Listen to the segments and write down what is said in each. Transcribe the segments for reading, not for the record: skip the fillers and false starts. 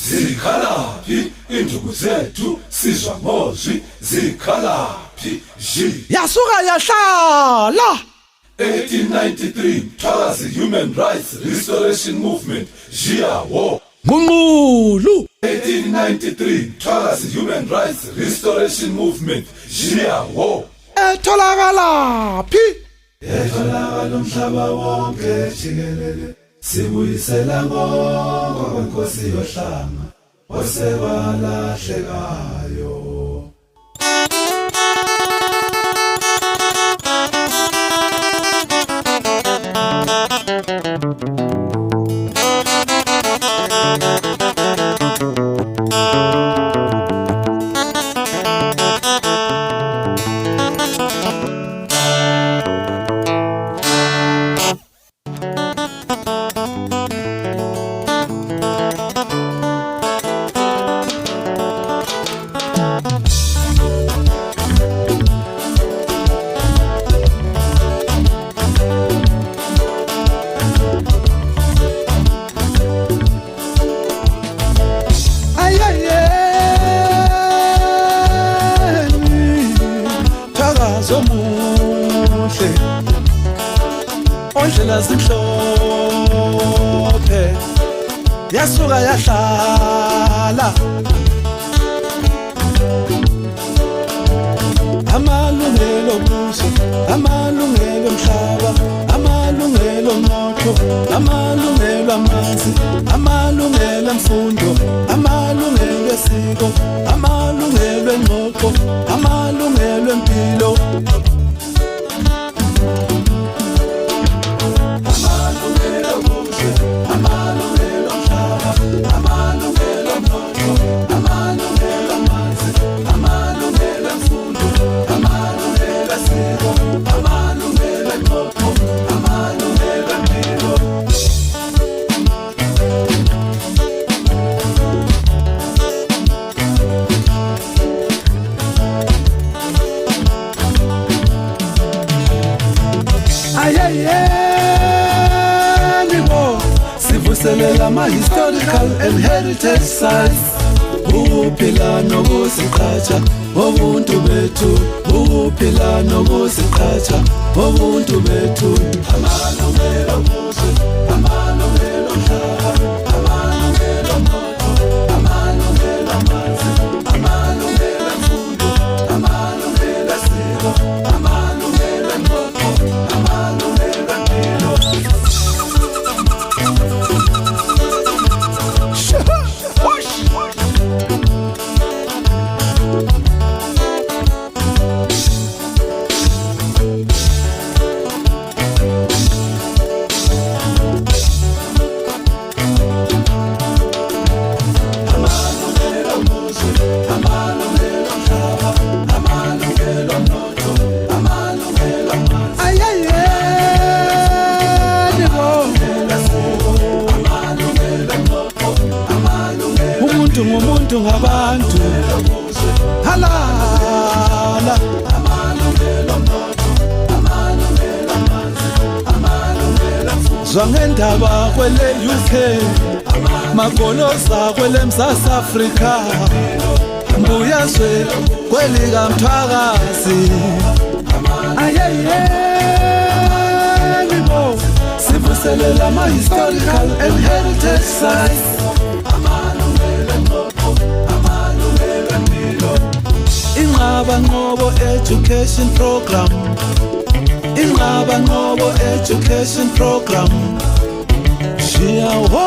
Zikhalaphi induku zethu sizwa ngozwi zikhalaphi yasuka yahlala 1893 Mthwakazi Human Rights Restoration Movement Jiyawo Ngunqulu 1893 Mthwakazi Human Rights Restoration Movement Jiyawo etholakala umhlaba wonke jikelele sibuyisela ngoko kwenkosi yohlanga osebalahlekayo ondlela zimhlophe yasuka yahlala amalungelo obuso amalungelo omhlaba amalungelo omnotho amalungelo amanzi amalungelo emfundo amalungelo esiko amalungelo engqoqo amalungelo empilo sivuselela ama-historical and heritage sites ukuphila nokuziqhatsha obuntu bethu ukuphila nokuziqhatsha obuntu bethu amalungelo obuso amalungelo omhlaba amalungelo omnotho amalungelo amanzi amalungelo emfundo amalungelo esiko amalungelo engqoqo amalungelo empilo umuntu ngabantu halala zwangendaba kwele UK magoloza kwele Mzansi Afrika mbuyazwe kwelika Mthwakazi ayeyenibo sivuselela ama-historical and heritage sites Inqaba Nqobo education program Inqaba Nqobo education program Jiyawo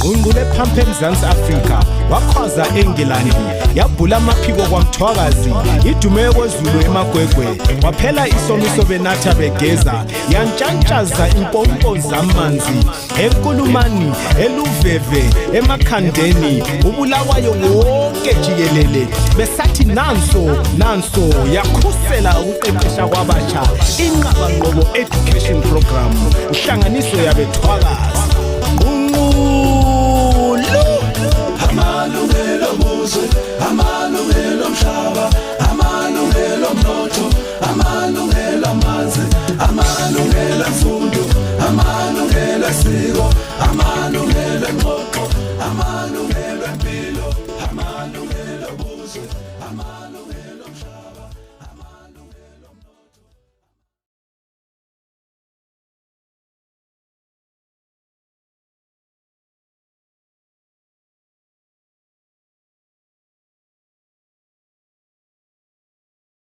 Ngungule phampe Mzansi Afrika wakhwaza eNgilandi yabhula amaphiko kwaMthwakazi idume kwezulu emagwegwe waphela isomiso benatha begeza yantshantshaza impompo zamanzi eNkulumani eLuveve emakhandeni ubulawayo wonke jikelele besathi nanso yakhusela ukuqeqesha kwabasha Inqaba Nqobo education program uhlanganiso yabethwakazi amalungelo obuso amalungelo amalungelo esiko, amalungelo engxoxo, amalungelo empilo, amalungelo obuzwe, amalungelo